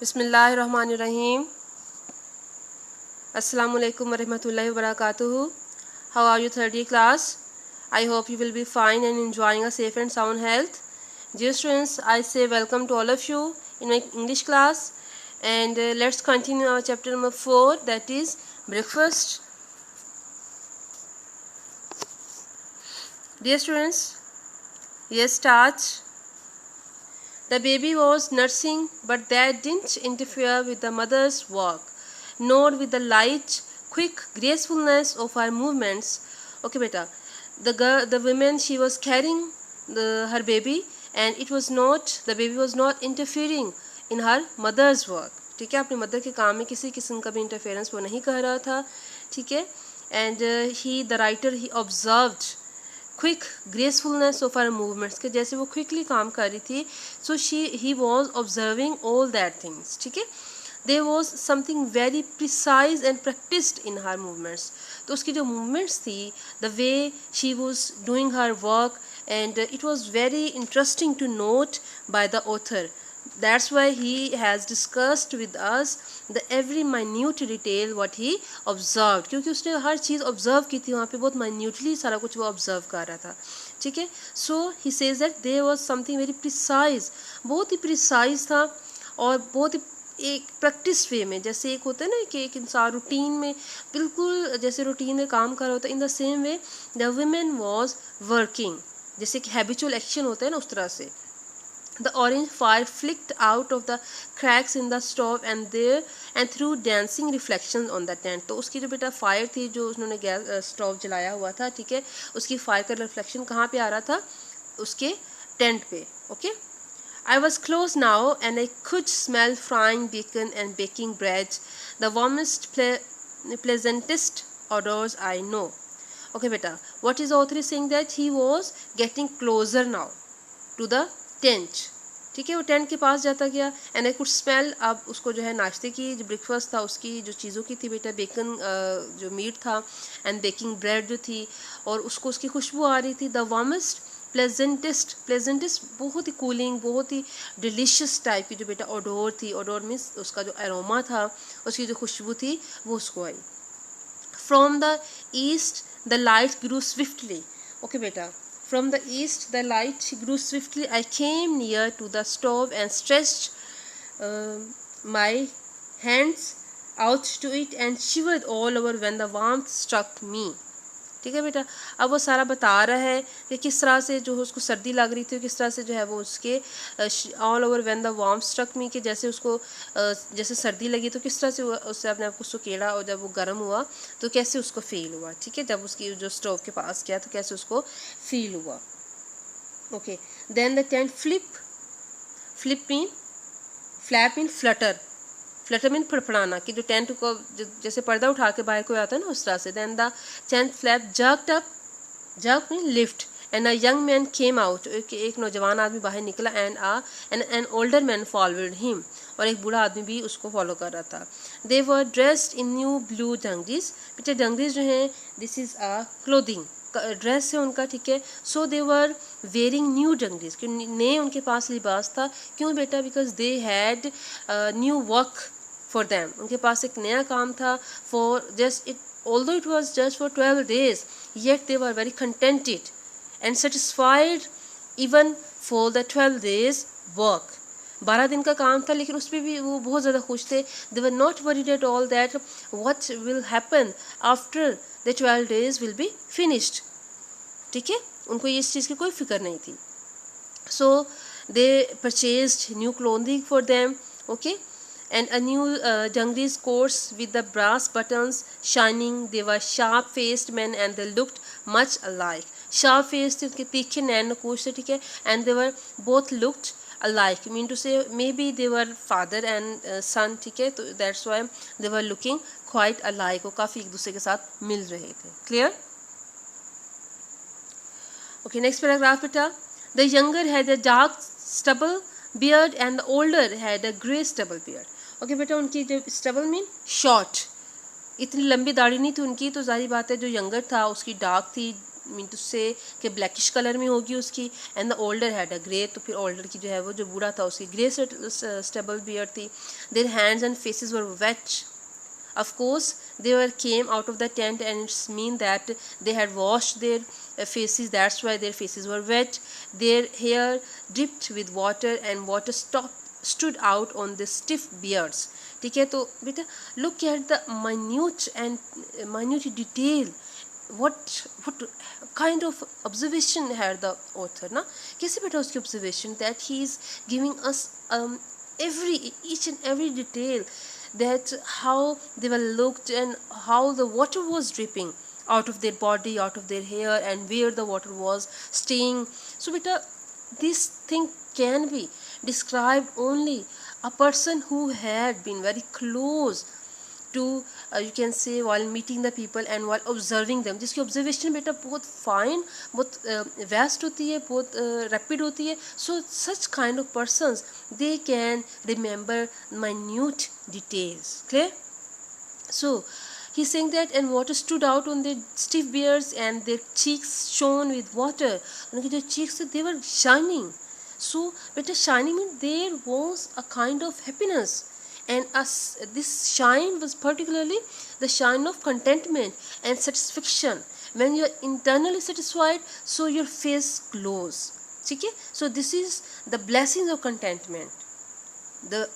बिस्मिल्लाहिर्रहमानिर्रहीम। अस्सलामुअलैकुम वरहमतुल्लाहि वबरकातुहू। How are you, 3rd class? I hope you will be fine and enjoying a safe and sound health. Dear students, I say welcome to all of you in my English class, and let's continue our chapter number 4, that is breakfast. Dear students, yes, start. The baby was nursing, but that didn't interfere with the mother's work, nor with the light, quick gracefulness of her movements. Okay, beta. The woman, she was carrying her baby, and the baby was not interfering in her mother's work. ठीक है, अपनी mother के काम में किसी किस्म का भी इंटरफेरेंस वो नहीं कर रहा था. ठीक है, and the writer he observed quick gracefulness of her movements के जैसे वो क्विकली काम कर रही थी. So he was observing all that things. ठीक है, there was something very precise and practised in her movements. तो उसकी जो मूवमेंट्स थी, the way she was doing her work, and it was very interesting to note by the author. That's why he has discussed with us the every minute detail what he observed, क्योंकि उसने हर चीज़ observe की थी वहाँ पे, बहुत minutely सारा कुछ वो ऑब्जर्व कर रहा था. ठीक है, so he says that there was something very precise, बहुत ही प्रिसाइज था और बहुत ही एक प्रैक्टिस वे में. जैसे एक होता है ना कि एक इंसान रूटीन में बिल्कुल जैसे रूटीन में काम कर रहा होता है, in the same way the women was working, जैसे कि हैबिचुअल एक्शन होता है ना, उस तरह से. The orange fire flicked out of the cracks in the stove and threw dancing reflections on the tent. तो उसकी जो बेटा फायर थी, जो उन्होंने गैस स्टोव जलाया हुआ था, ठीक है, उसकी फायर का रिफ्लेक्शन कहाँ पे आ रहा था? उसके टेंट पे. Okay, I was close now and I could smell frying bacon and baking bread, the warmest, pleasantest odors I know. Okay, beta, what is the author saying? That he was getting closer now to the tent. ठीक है, वो tent के पास जाता गया, and I could smell. अब उसको जो है नाश्ते की जो ब्रेकफास्ट था उसकी जो चीज़ों की थी बेटा, बेकन जो मीट था एंड बेकिंग ब्रेड जो थी, और उसको उसकी खुशबू आ रही थी. द वार्मेस्ट प्लेजेंटेस्ट बहुत ही कूलिंग, बहुत ही डिलीशियस टाइप की जो बेटा ओडोर थी. ओडोर मीन्स उसका जो एरोमा था, उसकी जो खुशबू थी वो उसको आई. From the east the light grew swiftly. Okay बेटा, from the east the light grew swiftly. I came near to the stove and stretched my hands out to it and shivered all over when the warmth struck me. ठीक है बेटा, अब वो सारा बता रहा है कि किस तरह से जो उसको सर्दी लग रही थी, किस तरह से जो है वो उसके all over when the warm struck me, कि जैसे उसको जैसे सर्दी लगी तो किस तरह से उससे अपने आप को सुकेड़ा, और जब वो गर्म हुआ तो कैसे उसको फील हुआ. ठीक है, जब उसकी जो स्टोव के पास गया तो कैसे उसको फील हुआ. Okay, then the tent flip mean flap mean flutter mean फड़फड़ाना, कि जो टेंट को जैसे पर्दा उठा के बाहर कोई आता है ना, उस तरह से. Then the tent flap jerk mean lift, and a young man came out. एक नौजवान आदमी बाहर निकला, and an older man followed him, और एक बूढ़ा आदमी भी उसको फॉलो कर रहा था. They were dressed in new blue dungarees. बेटे डंगरीज जो हैं, this is a clothing, dress है उनका. ठीक है, सो दे वर वेयरिंग न्यू डंगरीज, कि नए उनके पास लिबास था. क्यों बेटा? Because they had new work for them, उनके पास एक नया काम था. For just it although it was just for 12 days, yet they were very contented and satisfied even for the 12 days work. 12 दिन का काम था, लेकिन उसमें भी वो बहुत ज़्यादा खुश थे. They were not worried at all that what will happen after the 12 days will be finished. ठीक है, उनको इस चीज़ की कोई फिक्र नहीं थी. So they purchased new clothing for them. Okay, and a new dungarees coats with the brass buttons shining. They were sharp-faced men and they looked much alike. Sharp-faced, उनके तीखे नैन नकुश थे. ठीक है, and they were both looked alike, mean to say maybe they were father and son. ठीक है, तो that's why they were looking quite alike, वो काफ़ी एक दूसरे के साथ मिल रहे थे. Clear? Okay, next paragraph बेटा. The younger had a dark stubble beard and the older had a grey stubble beard. Okay बेटा, उनकी जो स्टबल मीन शॉर्ट, इतनी लंबी दाढ़ी नहीं थी उनकी, तो जाहिर बात है जो यंगर था उसकी डार्क थी मीन टू से कि ब्लैकिश कलर में होगी उसकी, and the older had a grey, तो फिर ओल्डर की जो है वो जो बूढ़ा था उसकी ग्रे स्टेबल बियर्ड थी. Their hands and faces were wait. Of course, they were came out of the tent, and it's mean that they had washed their faces. That's why their faces were wet. Their hair dripped with water, and water stood out on the stiff beards. ठीक है, तो बेटा look at the minute detail. What kind of observation had the author ना, कैसे बेटा उसकी observation, that he is giving us each and every detail, that how they were looked and how the water was dripping out of their body, out of their hair, and where the water was staying. So beta, this thing can be described only a person who had been very close to you can say while meeting the people and while observing them, जिसकी observation बेटा बहुत fine, बहुत vast होती है, बहुत rapid होती है. So such kind of persons, they can remember minute details. Clear? So he's saying that, and water stood out on their stiff beards, and their cheeks shone with water. उनके जो cheeks थे, they were shining. So बेटा shining means there was a kind of happiness, and this shine was particularly the shine of contentment and satisfaction. When you are internally satisfied, so your face glows. ठीक है, so this is the blessings of contentment. The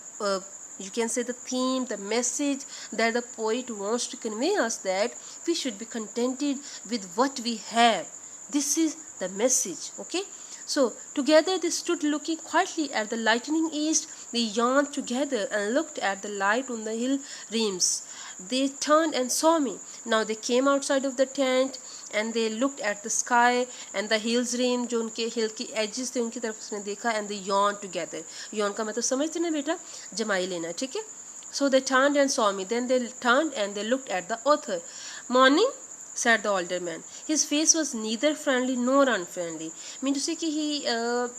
you can say the theme, the message that the poet wants to convey us, that we should be contented with what we have. This is the message. Okay, so together they stood looking quietly at the lightening east. They yawned together and looked at the light on the hill rims. They turned and saw me. Now they came outside of the tent, and they looked at the sky and the hills rim, जो उनके हिल की edges थे उनकी तरफ उसने देखा, and they yawned together. yawn का मतलब समझते ना बेटा, जमाई लेना. ठीक है, so they turned and saw me. Then they turned and they looked at the author. Morning, said the older man. His face was neither friendly nor unfriendly. Mean to say कि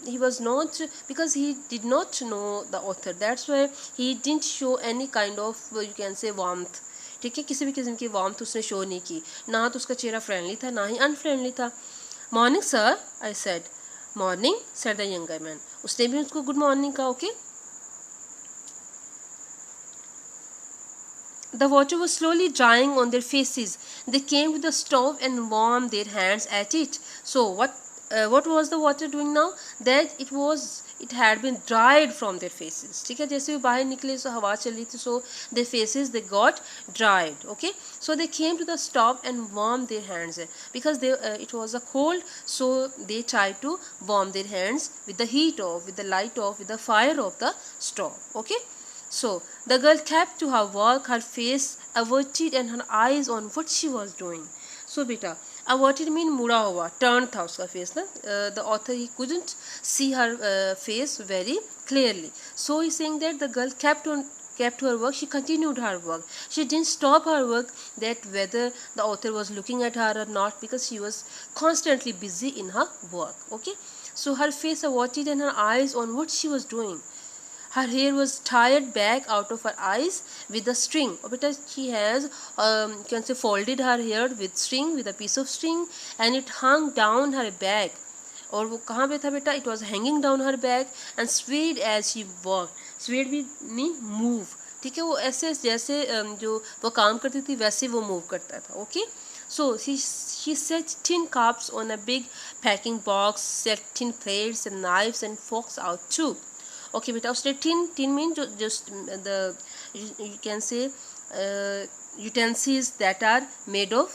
he was not, because he did not know the author. That's why he didn't show any kind of you can say warmth. ठीक है, किसी भी किस्म की warmth उसने show नहीं की, ना तो उसका चेहरा फ्रेंडली था ना ही अनफ्रेंडली था. Morning sir, I said. Morning, said the younger man. उसने भी उसको गुड मॉर्निंग कहा. Okay. The water was slowly drying on their faces. They came to the stove and warmed their hands at it. So what was the water doing now? That it had been dried from their faces. ठीक है, जैसे वो बाहर निकले so हवा चली थी, so their faces they got dried. Okay, so they came to the stove and warmed their hands because it was a cold, so they tried to warm their hands with the heat of, with the light of, with the fire of the stove. Okay. So the girl kept to her work, her face averted and her eyes on what she was doing. So beta, averted mean मुड़ा हुआ, turned था उसका face ना. The author, he couldn't see her face very clearly. So he's saying that the girl kept to her work. She continued her work. She didn't stop her work, that whether the author was looking at her or not, because she was constantly busy in her work. Okay. So her face averted and her eyes on what she was doing. Her hair was tied back out of her eyes with a string. Because she has you can say folded her hair with string, with a piece of string, and it hung down her back. और वो कहाँ पे था बेटा? It was hanging down her back and swayed as she walked. Swayed भी mean move. ठीक है, वो ऐसे जैसे जो वो काम करती थी वैसे वो मूव करता था. Okay. So she set tin cups on a big packing box, set tin plates and knives and forks out too. Okay बेटा, उसने tin mean जो just the you can say utensils that are made of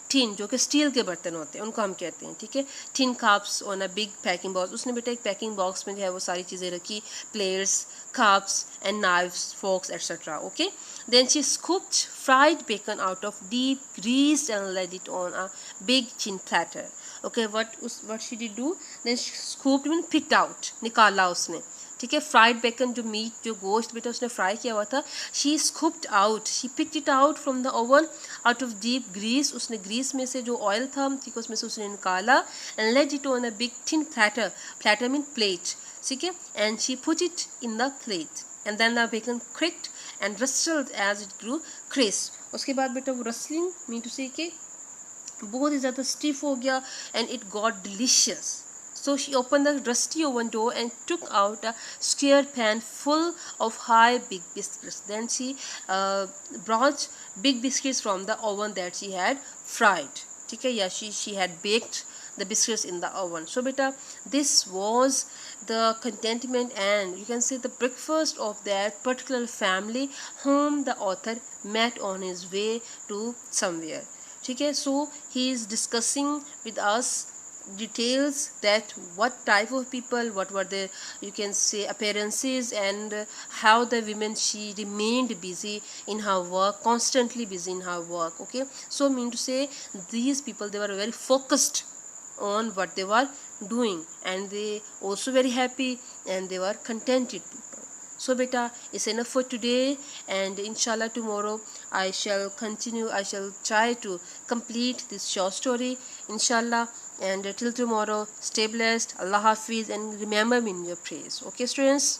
tin, जो कि steel के बर्तन होते हैं उनको हम कहते हैं. ठीक है, tin cups on a big packing box. उसने बेटा एक पैकिंग बॉक्स में जो है वो सारी चीज़ें रखी, plates, cups and knives, forks etc. Okay. Then she scooped fried bacon out of deep greased and laid it on a big tin platter. Okay, what she did do? Then she scooped mean picked out, निकाला उसने. ठीक है, fried bacon जो meet, जो गोश्त बेटा उसने fry किया हुआ था, she scooped out, she picked it out from the oven out of deep grease. उसने ग्रीस में से जो ऑयल था, ठीक है, उसमें से उसने निकाला, and let it on a big thin platter. Platter mean plate. ठीक है, and she put it in the plate, and then the bacon cricked and rustled as it grew crisp. उसके बाद बेटा वो रस्लिंग मीन टू से कि बहुत ही ज़्यादा स्टिफ हो गया and it got delicious. So she opened the rusty oven door and took out a square pan full of high big biscuits. Then she brought big biscuits from the oven that she had fried. ठीक है, या she had baked the biscuits in the oven. So beta, this was the contentment and you can say the breakfast of that particular family whom the author met on his way to somewhere. ठीक है, so he is discussing with us details that what type of people, what were the, you can say, appearances, and how the women, she remained busy in her work, constantly busy in her work. Okay, so I mean to say these people, they were very focused on what they were doing and they also very happy and they were contented people. So beta, it's enough for today and inshallah tomorrow I shall continue, I shall try to complete this short story inshallah. And till tomorrow, stay blessed, Allah Hafiz, and remember me in your prayers. Okay students.